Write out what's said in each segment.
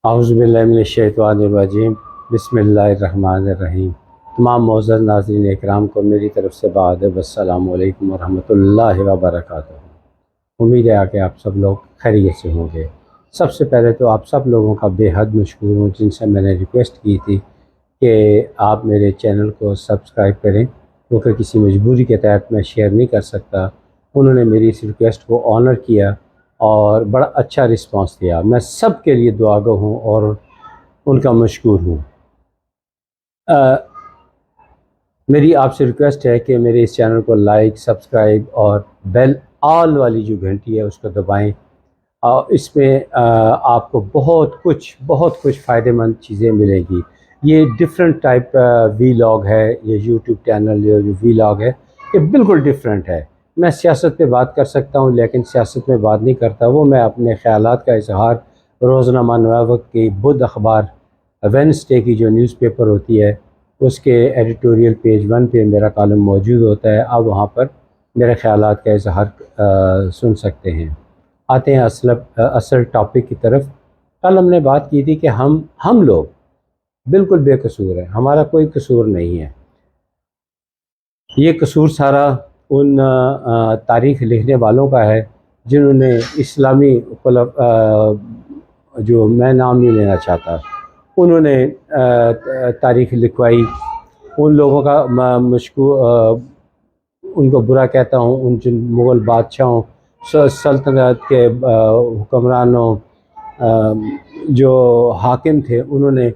اعوذ باللہ من الشیطان الرجیم، بسم اللہ الرحمن الرحیم۔ تمام معزز ناظرین اکرام کو میری طرف سے بادب السلام علیکم ورحمۃ اللہ وبرکاتہ۔ امید ہے کہ آپ سب لوگ خیریت سے ہوں گے۔ سب سے پہلے تو آپ سب لوگوں کا بے حد مشکور ہوں جن سے میں نے ریکویسٹ کی تھی کہ آپ میرے چینل کو سبسکرائب کریں، کیونکہ کسی مجبوری کے تحت میں شیئر نہیں کر سکتا۔ انہوں نے میری اس ریکویسٹ کو آنر کیا اور بڑا اچھا رسپانس دیا۔ میں سب کے لیے دعاگو ہوں اور ان کا مشکور ہوں۔ میری آپ سے ریکویسٹ ہے کہ میرے اس چینل کو لائک، سبسکرائب اور بیل آل والی جو گھنٹی ہے اس کو دبائیں۔ اس میں آپ کو بہت کچھ فائدہ مند چیزیں ملیں گی۔ یہ ڈفرینٹ ٹائپ وی لاگ ہے، یہ یوٹیوب چینل جو وی لاگ ہے یہ بالکل ڈفرینٹ ہے۔ میں سیاست پہ بات کر سکتا ہوں لیکن سیاست میں بات نہیں کرتا، وہ میں اپنے خیالات کا اظہار روزنامہ نوائے وقت کی بدھ اخبار وینسڈے کی جو نیوز پیپر ہوتی ہے اس کے ایڈیٹوریل پیج 1 پہ میرا کالم موجود ہوتا ہے، آپ وہاں پر میرے خیالات کا اظہار سن سکتے ہیں۔ آتے ہیں اصل ٹاپک کی طرف۔ کل ہم نے بات کی تھی کہ ہم لوگ بالکل بے قصور ہیں، ہمارا کوئی قصور نہیں ہے۔ یہ قصور سارا ان تاریخ لکھنے والوں کا ہے جنہوں نے اسلامی جو میں نام نہیں لینا چاہتا، انہوں نے تاریخ لکھوائی۔ ان لوگوں کا ان کو برا کہتا ہوں، ان جن مغل بادشاہوں، سلطنت کے حکمرانوں، جو حاکم تھے، انہوں نے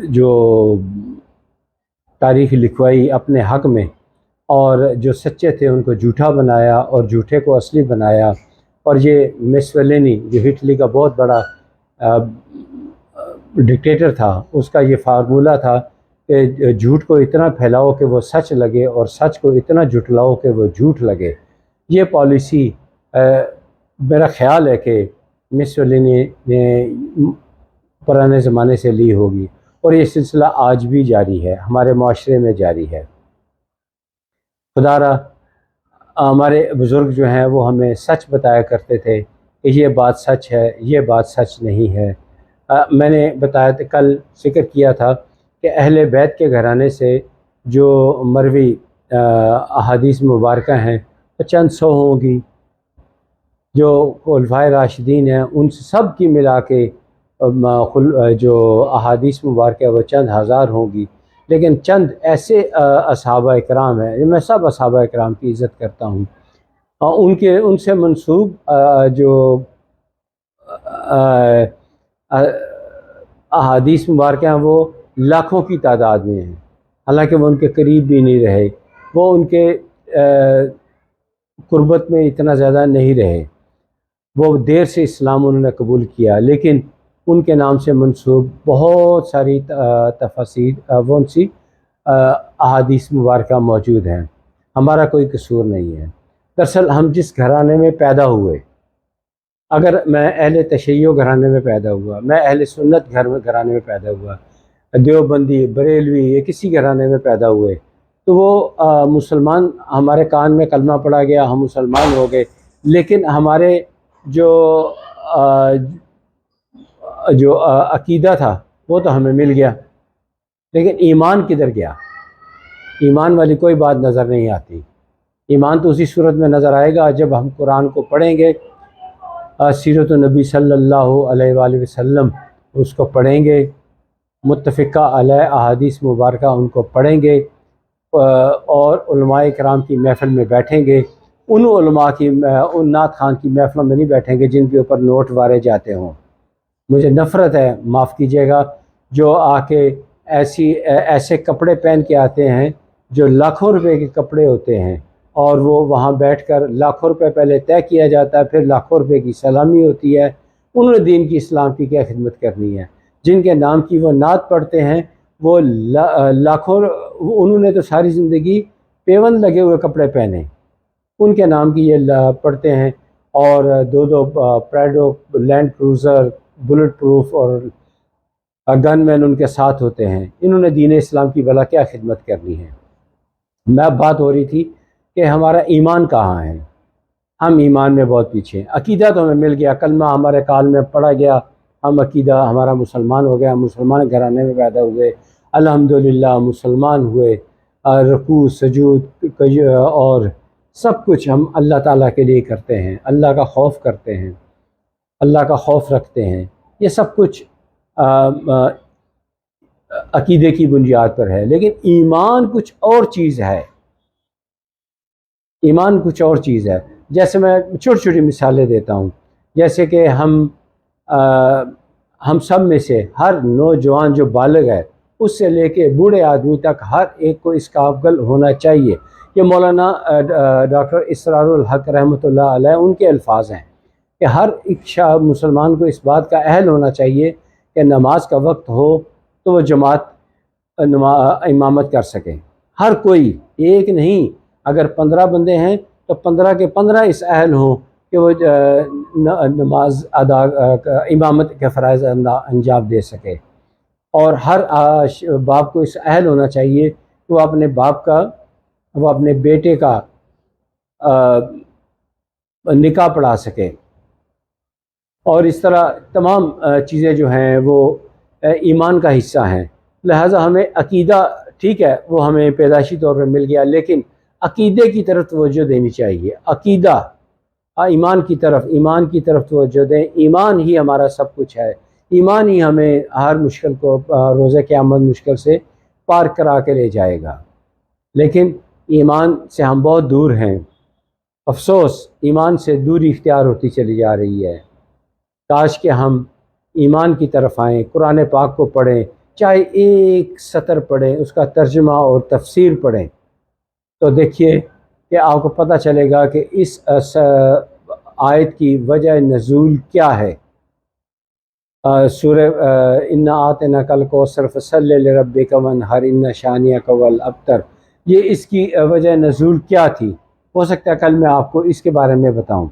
جو تاریخ لکھوائی اپنے حق میں، اور جو سچے تھے ان کو جھوٹا بنایا اور جھوٹے کو اصلی بنایا۔ اور یہ میسولینی جو ہٹلی کا بہت بڑا ڈکٹیٹر تھا، اس کا یہ فارمولہ تھا کہ جھوٹ کو اتنا پھیلاؤ کہ وہ سچ لگے اور سچ کو اتنا جھٹلاؤ کہ وہ جھوٹ لگے۔ یہ پالیسی میرا خیال ہے کہ میسولینی نے پرانے زمانے سے لی ہوگی، اور یہ سلسلہ آج بھی جاری ہے، ہمارے معاشرے میں جاری ہے۔ خدا را ہمارے بزرگ جو ہیں وہ ہمیں سچ بتایا کرتے تھے کہ یہ بات سچ ہے، یہ بات سچ نہیں ہے۔ میں نے بتایا تھا، کل ذکر کیا تھا کہ اہل بیت کے گھرانے سے جو مروی احادیث مبارکہ ہیں وہ چند سو ہوں گی، جو خلفائے راشدین ہیں ان سب کی ملا کے جو احادیث مبارکہ وہ چند ہزار ہوں گی، لیکن چند ایسے اصحابہ اکرام ہیں، میں سب اصحابہ اکرام کی عزت کرتا ہوں، ان سے منسوب جو احادیث مبارکہ ہیں وہ لاکھوں کی تعداد میں ہیں، حالانکہ وہ ان کے قریب بھی نہیں رہے، وہ ان کے قربت میں اتنا زیادہ نہیں رہے، وہ دیر سے اسلام انہوں نے قبول کیا، لیکن ان کے نام سے منسوب بہت ساری تفاسیر احادیث مبارکہ موجود ہیں۔ ہمارا کوئی قصور نہیں ہے۔ دراصل ہم جس گھرانے میں پیدا ہوئے، اگر میں اہل تشیع گھرانے میں پیدا ہوا، میں اہل سنت گھرانے میں پیدا ہوا، دیوبندی، بریلوی، یہ کسی گھرانے میں پیدا ہوئے، تو وہ مسلمان، ہمارے کان میں کلمہ پڑا گیا، ہم مسلمان ہو گئے، لیکن ہمارے جو عقیدہ تھا وہ تو ہمیں مل گیا، لیکن ایمان کدھر گیا؟ ایمان والی کوئی بات نظر نہیں آتی۔ ایمان تو اسی صورت میں نظر آئے گا جب ہم قرآن کو پڑھیں گے، سیرت النبی صلی اللہ علیہ وآلہ وسلم اس کو پڑھیں گے، متفقہ علیہ احادیث مبارکہ ان کو پڑھیں گے، اور علماء کرام کی محفل میں بیٹھیں گے۔ ان علماء کی، ان نعت خان کی محفلوں میں نہیں بیٹھیں گے جن کے اوپر نوٹ وارے جاتے ہوں۔ مجھے نفرت ہے، معاف کیجیے گا، جو آ کے ایسے کپڑے پہن کے آتے ہیں جو لاکھوں روپے کے کپڑے ہوتے ہیں، اور وہ وہاں بیٹھ کر لاکھوں روپے پہلے طے کیا جاتا ہے، پھر لاکھوں روپے کی سلامی ہوتی ہے۔ انہوں نے دین کی، اسلام کی کیا خدمت کرنی ہے؟ جن کے نام کی وہ نعت پڑھتے ہیں وہ انہوں نے تو ساری زندگی پیوند لگے ہوئے کپڑے پہنے، ان کے نام کی یہ پڑھتے ہیں، اور دو پریڈو لینڈ کروزر بلٹ پروف اور گن مین ان کے ساتھ ہوتے ہیں۔ انہوں نے دین اسلام کی بھلا کیا خدمت کرنی ہے؟ میں بات ہو رہی تھی کہ ہمارا ایمان کہاں ہے؟ ہم ایمان میں بہت پیچھے ہیں۔ عقیدہ تو ہمیں مل گیا، کلمہ ہمارے کال میں پڑا گیا، ہم عقیدہ ہمارا مسلمان ہو گیا، مسلمان گھرانے میں پیدا ہوئے، الحمدللہ مسلمان ہوئے، رکوع سجود اور سب کچھ ہم اللہ تعالیٰ کے لیے کرتے ہیں، اللہ کا خوف کرتے ہیں، اللہ کا خوف رکھتے ہیں، یہ سب کچھ عقیدے کی بنیاد پر ہے۔ لیکن ایمان کچھ اور چیز ہے، ایمان کچھ اور چیز ہے۔ جیسے میں چھوٹی چھوٹی مثالیں دیتا ہوں، جیسے کہ ہم سب میں سے ہر نوجوان جو بالغ ہے اس سے لے کے بوڑھے آدمی تک ہر ایک کو اس کا قابل ہونا چاہیے۔ یہ مولانا ڈاکٹر اسرار الحق رحمۃ اللہ علیہ ان کے الفاظ ہیں کہ ہر ایک مسلمان کو اس بات کا اہل ہونا چاہیے کہ نماز کا وقت ہو تو وہ جماعت امامت کر سکیں۔ ہر کوئی، ایک نہیں، اگر 15 بندے ہیں تو 15 کے 15 اس اہل ہوں کہ وہ نماز امامت کے فرائض انجام دے سکے، اور ہر باپ کو اس اہل ہونا چاہیے کہ وہ اپنے باپ کا، وہ اپنے بیٹے کا نکاح پڑھا سکے، اور اس طرح تمام چیزیں جو ہیں وہ ایمان کا حصہ ہیں۔ لہٰذا ہمیں عقیدہ، ٹھیک ہے وہ ہمیں پیدائشی طور پر مل گیا، لیکن عقیدے کی طرف توجہ دینی چاہیے۔ عقیدہ ایمان کی طرف توجہ دیں۔ ایمان ہی ہمارا سب کچھ ہے، ایمان ہی ہمیں ہر مشکل کو روز قیامت مشکل سے پار کرا کے لے جائے گا۔ لیکن ایمان سے ہم بہت دور ہیں، افسوس ایمان سے دوری اختیار ہوتی چلی جا رہی ہے۔ کاش کہ ہم ایمان کی طرف آئیں، قرآن پاک کو پڑھیں، چاہے ایک سطر پڑھیں، اس کا ترجمہ اور تفسیر پڑھیں، تو دیکھیے کہ آپ کو پتہ چلے گا کہ اس آیت کی وجہ نزول کیا ہے۔ سورہ انا اعطیناک الکوثر فصلی لربک وانحر ان شانئک هو الابتر، یہ اس کی وجہ نزول کیا تھی؟ ہو سکتا ہے کل میں آپ کو اس کے بارے میں بتاؤں۔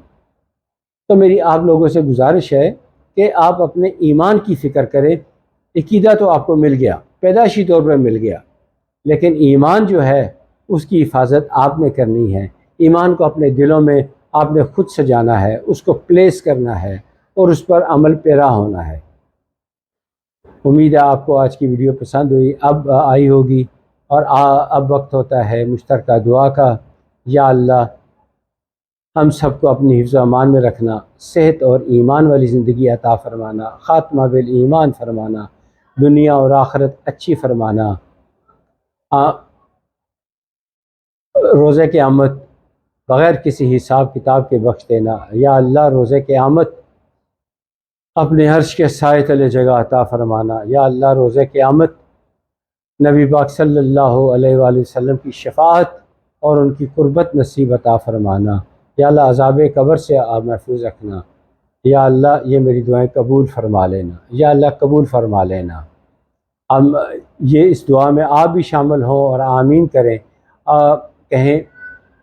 تو میری آپ لوگوں سے گزارش ہے کہ آپ اپنے ایمان کی فکر کریں۔ عقیدہ تو آپ کو مل گیا، پیدائشی طور پر مل گیا، لیکن ایمان جو ہے اس کی حفاظت آپ نے کرنی ہے۔ ایمان کو اپنے دلوں میں آپ نے خود سجانا ہے، اس کو پلیس کرنا ہے اور اس پر عمل پیرا ہونا ہے۔ امید ہے آپ کو آج کی ویڈیو پسند ہوئی، اب آئی ہوگی، اور اب وقت ہوتا ہے مشترکہ دعا کا۔ یا اللہ ہم سب کو اپنی حفظ و امان میں رکھنا، صحت اور ایمان والی زندگی عطا فرمانا، خاتمہ بالایمان فرمانا، دنیا اور آخرت اچھی فرمانا، روز قیامت بغیر کسی حساب کتاب کے بخش دینا۔ یا اللہ روز قیامت اپنے عرش کے سائے تلے جگہ عطا فرمانا۔ یا اللہ روز قیامت نبی پاک صلی اللہ علیہ وآلہ وسلم کی شفاعت اور ان کی قربت نصیب عطا فرمانا۔ یا اللہ عذاب قبر سے آپ محفوظ رکھنا۔ یا اللہ یہ میری دعائیں قبول فرما لینا، یا اللہ قبول فرما لینا۔ ہم یہ اس دعا میں آپ بھی شامل ہوں اور آمین کریں، کہیں۔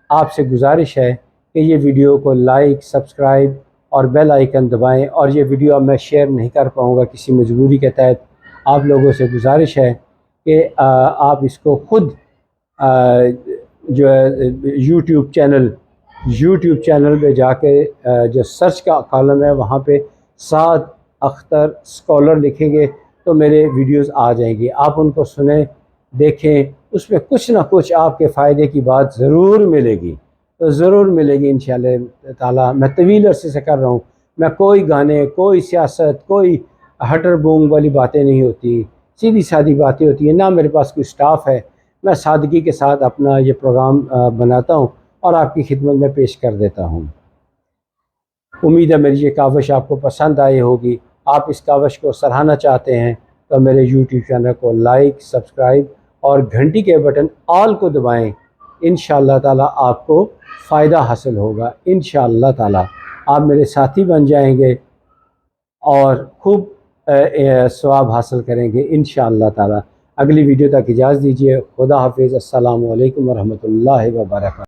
آپ سے گزارش ہے کہ یہ ویڈیو کو لائک، سبسکرائب اور بیل آئیکن دبائیں، اور یہ ویڈیو اب میں شیئر نہیں کر پاؤں گا کسی مجبوری کے تحت۔ آپ لوگوں سے گزارش ہے کہ آپ اس کو خود جو ہے یوٹیوب چینل پہ جا کے جو سرچ کا کالم ہے وہاں پہ سعد اختر اسکالر لکھیں گے تو میرے ویڈیوز آ جائیں گی۔ آپ ان کو سنیں، دیکھیں، اس میں کچھ نہ کچھ آپ کے فائدے کی بات ضرور ملے گی، انشاءاللہ تعالیٰ۔ میں طویل عرصے سے کر رہا ہوں، میں کوئی گانے، کوئی سیاست، کوئی ہٹر بونگ والی باتیں نہیں ہوتی، سیدھی سادھی باتیں ہوتی ہیں، نہ میرے پاس کوئی سٹاف ہے۔ میں سادگی کے ساتھ اپنا یہ پروگرام بناتا ہوں اور آپ کی خدمت میں پیش کر دیتا ہوں۔ امید ہے میری یہ کاوش آپ کو پسند آئی ہوگی۔ آپ اس کاوش کو سراہنا چاہتے ہیں تو میرے یوٹیوب چینل کو لائک، سبسکرائب اور گھنٹی کے بٹن آل کو دبائیں۔ انشاءاللہ تعالیٰ آپ کو فائدہ حاصل ہوگا۔ انشاءاللہ تعالیٰ آپ میرے ساتھی بن جائیں گے اور خوب ثواب حاصل کریں گے انشاءاللہ تعالیٰ۔ اگلی ویڈیو تک اجازت دیجیے۔ خدا حافظ۔ السلام علیکم ورحمۃ اللہ وبرکاتہ۔